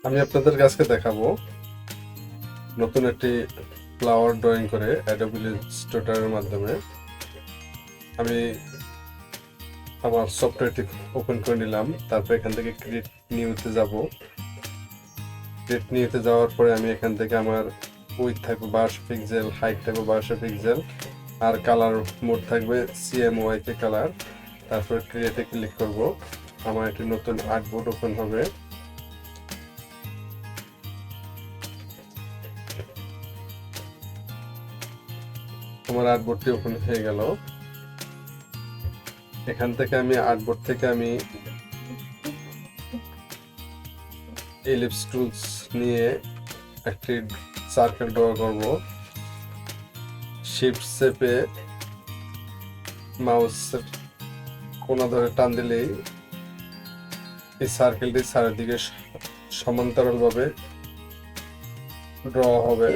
আমি আপনাদের কাছে দেখাবো নতুন একটি ফ্লাওয়ার ড্রয়িং করে অ্যাডোবি ইলাস্ট্রেটরের মাধ্যমে। আমি আমার সফটওয়্যারটি ওপেন করে নিলাম, তারপর এখান থেকে ক্রিয়েট নিউতে যাব। ক্রিয়েট নিউতে যাওয়ার পরে আমি এখান থেকে আমার উইথ থাকবে 1200 পিক্সেল, হাইট থাকবে 1200 পিক্সেল, আর কালার মোড থাকবে CMYK কালার। তারপর ক্রিয়েটে ক্লিক করব। আমার একটি নতুন আর্টবোর্ড ওপেন হবে। আমার আর্টবোর্ডটি ওপেন হয়ে গেল। এখান থেকে আমি আর্টবোর্ড থেকে আমি এলিপস টুলস নিয়ে একটি সার্কেল ড্র করব। শিফট চেপে মাউসের কোণা ধরে টান দিলেই এই সার্কেলটি চারিদিকে সমান্তরালভাবে ড্র হবে।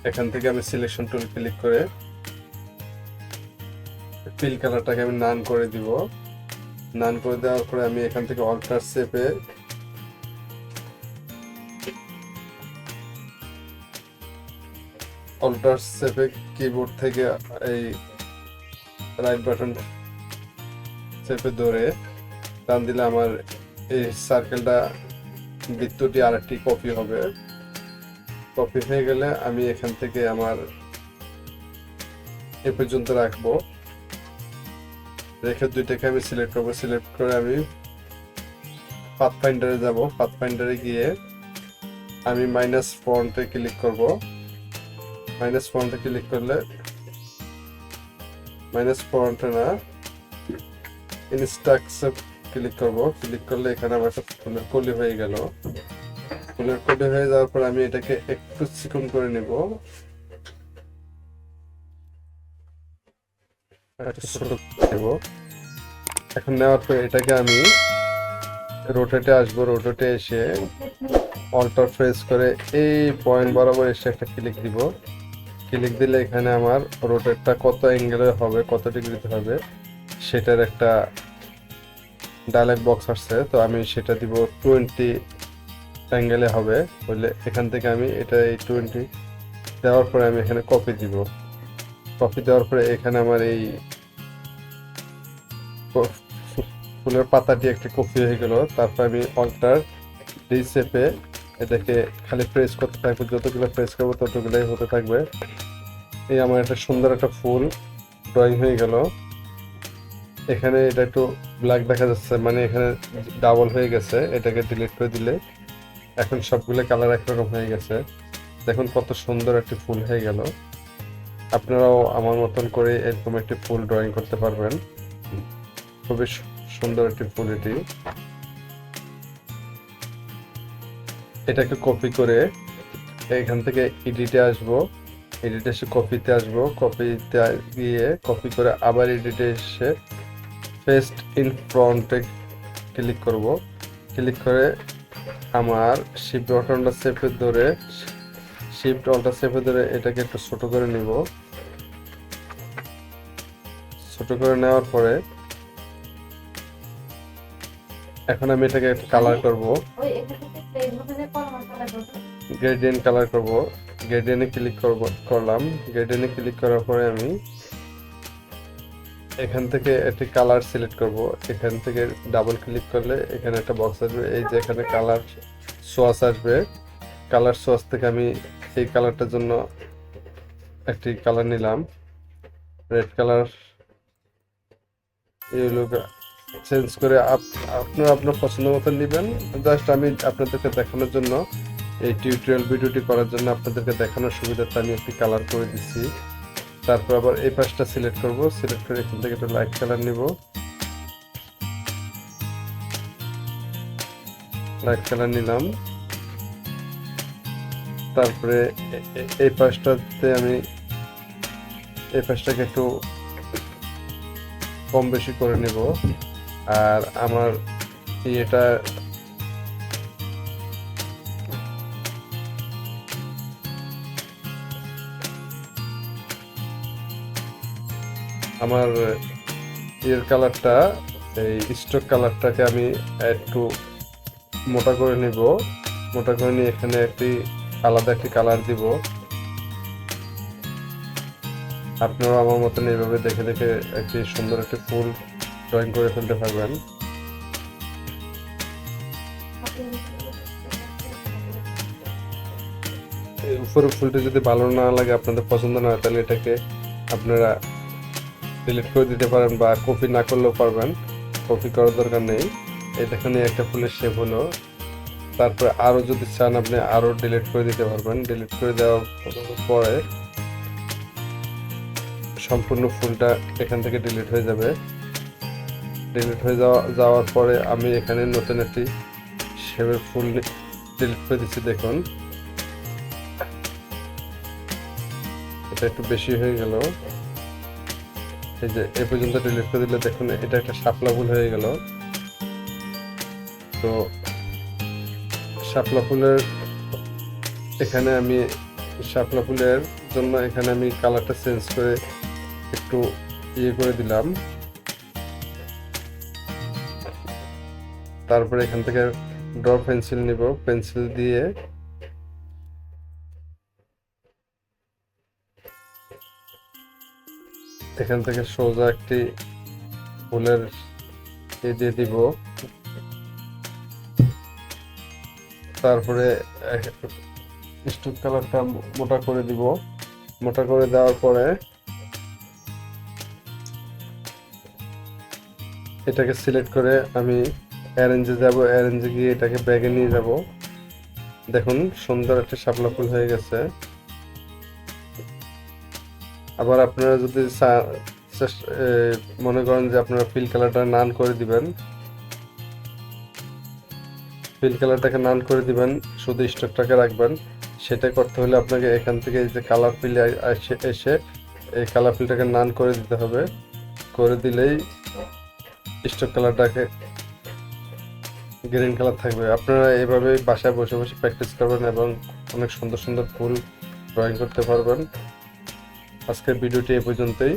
এখান থেকে আমি সিলেকশন টুল ক্লিক করে ফিল কালারটাকে আমি নান করে দিব। নান করে দেওয়ার পরে আমি এখান থেকে অল্টার চেপে কিবোর্ড থেকে এই রাইট বাটন চেপে ধরে টান দিলে আমার এই সার্কেলটা বৃত্তটি আরেকটি কপি হবে। কপি হয়ে গেলে আমি এখান থেকে আমার এ পর্যন্ত রাখবো। রেখে দুইটাকে আমি সিলেক্ট করবো। সিলেক্ট করে আমি পাথফাইন্ডারে যাব। পাথফাইন্ডারে গিয়ে আমি মাইনাস ফন্টে ক্লিক করব। মাইনাস ফন্টে ক্লিক করলে মাইনাস ফন্টে না, ইনস্ট্রাকশন ক্লিক করব। ক্লিক করলে এখানে আমার একটা ফুলের কলি হয়ে গেল। ফুলের কলি হয়ে যাওয়ার পর আমি এটাকে একটু চিকন করে নেব। ছোট নেব। এখন নেওয়ার পর এটাকে আমি রোটেটে আসবো। রোটেটে এসে অল্টার প্রেস করে এই পয়েন্ট বরাবর এসে একটা ক্লিক দিব। ক্লিক দিলে এখানে আমার রোটেটটা কত অ্যাঙ্গেলে হবে, কত ডিগ্রিতে হবে সেটার একটা ডায়লগ বক্স আসছে। তো আমি সেটা দিব 20 অ্যাঙ্গেলে হবে বলে এখান থেকে আমি এটা এই 20 দেওয়ার পরে আমি এখানে কপি দিব। কপি দেওয়ার পরে এখানে আমার এই ফুলের পাতাটি একটা কপি হয়ে গেল। তারপর আমি অল্টার ডি চেপে এটাকে খালি প্রেস করতে থাকবো। যতগুলো প্রেস করবো ততগুলোই হতে থাকবে। এই আমার একটা সুন্দর একটা ফুল ড্রয়িং হয়ে গেল। এখানে এটা একটু ব্ল্যাক দেখা যাচ্ছে, মানে এখানে ডাবল হয়ে গেছে। এটাকে ডিলিট করে দিলে এখন সবগুলো কালার একরকম হয়ে গেছে। দেখুন কত সুন্দর একটি ফুল হয়ে গেল। আপনারাও আমার মতন করে এরকম একটি ফুল ড্রয়িং করতে পারবেন। খুবই সুন্দর একটি ফুল এটি। এটাকে কপি করে এখান থেকে এডিটে আসবো। এডিটে এসে কপিতে আসবো। কপিতে গিয়ে কপি করে আবার এডিটে এসে পেস্ট ইন ফ্রন্টে ক্লিক করব। ক্লিক করে আমার শিফট অল্টার চেপে ধরে এটাকে একটু ছোট করে নিব। ছোট করে নেওয়ার পরে এখন আমি এটাকে একটা কালার করব। গ্রেডিয়েন্ট কালার করব। গ্রেডিয়েন্টে ক্লিক করলাম। গ্রেডিয়েন্টে ক্লিক করার পরে আমি এখান থেকে একটি কালার সিলেক্ট করব। এখান থেকে ডাবল ক্লিক করলে এখানে একটা বক্স আসবে। এই যে এখানে কালার সোয়াস আসবে। কালার সোয়াস থেকে আমি এই কালারটার জন্য একটি কালার নিলাম, রেড কালার। এগুলো চেঞ্জ করে আপনারা আপনার পছন্দ মতো নেবেন। জাস্ট আমি আপনাদেরকে দেখানোর জন্য, এই টিউটোরিয়াল ভিডিওটি করার জন্য আপনাদেরকে দেখানোর সুবিধাতে আমি একটি কালার করে দিচ্ছি। তারপর আবার এই পাশটা সিলেক্ট করব। সিলেক্ট করে এখান থেকে একটা লাইট কালার নিব। লাইট কালার নিলাম। তারপরে এই পাশটাতে আমি এই পাশটাকে একটু কম বেশি করে নেব। আর আমার এটা আমার এর কালারটা, এই স্টক কালারটাকে আমি একটু মোটা করে নেব। মোটা করে নিয়ে এখানে আলাদা একটি কালার দিব। আপনারা আমার মতন এইভাবে দেখে দেখে একটি সুন্দর একটি ফুল ড্রয়িং করে ফেলতে পারবেন। উপরের ফুলটি যদি ভালো না লাগে, আপনাদের পছন্দ না হয়, তাহলে এটাকে আপনারা ডিলিট করে দিতে পারেন বা কপি না করলেও পারবেন, কপি করার দরকার নেই। এই দেখুন একটা ফুলের শেপ হলো। তারপরে আরও যদি চান আপনি আরও ডিলিট করে দিতে পারবেন। ডিলিট করে দেওয়ার পরে সম্পূর্ণ ফুলটা এখান থেকে ডিলিট হয়ে যাবে। ডিলিট হয়ে যাওয়ার পরে আমি এখানে নতুন একটি শেপের ফুল ডিলিট করে দিচ্ছি। দেখুন এটা একটু বেশি হয়ে গেল। এই যে এ পর্যন্ত ডিলিট করে দিলে দেখুন এটা একটা শাপলা ফুল হয়ে গেল। তো শাপলা ফুলের জন্য এখানে আমি কালারটা চেঞ্জ করে একটু করে দিলাম। তারপরে এখান থেকে ড্র পেন্সিল নিব, পেন্সিল দিয়ে এখান থেকে সোজা একটি ফুলের দিয়ে দিব। তারপরে স্টোন কালারটা মোটা করে দিব। মোটা করে দেওয়ার পরে এটাকে সিলেক্ট করে আমি অ্যারেঞ্জে যাব। অ্যারেঞ্জে গিয়ে এটাকে ব্যাগে নিয়ে যাব। দেখুন সুন্দর একটা শাপলা ফুল হয়ে গেছে। আবার আপনারা যদি মনে করেন যে আপনারা ফিল কালারটা নান করে দিবেন, ফিল কালারটাকে নান করে দিবেন, শুধু স্টকটাকে রাখবেন। সেটা করতে হলে আপনাকে এখান থেকে এই যে কালার ফিলে এসে এই কালার ফিলটাকে নান করে দিতে হবে। করে দিলেই স্টক কালারটাকে গ্রিন কালার থাকবে। আপনারা এভাবে বাসায় বসে বসে প্র্যাকটিস করবেন এবং অনেক সুন্দর সুন্দর ফুল ড্রয়িং করতে পারবেন। আজকের ভিডিওটি এ পর্যন্তই।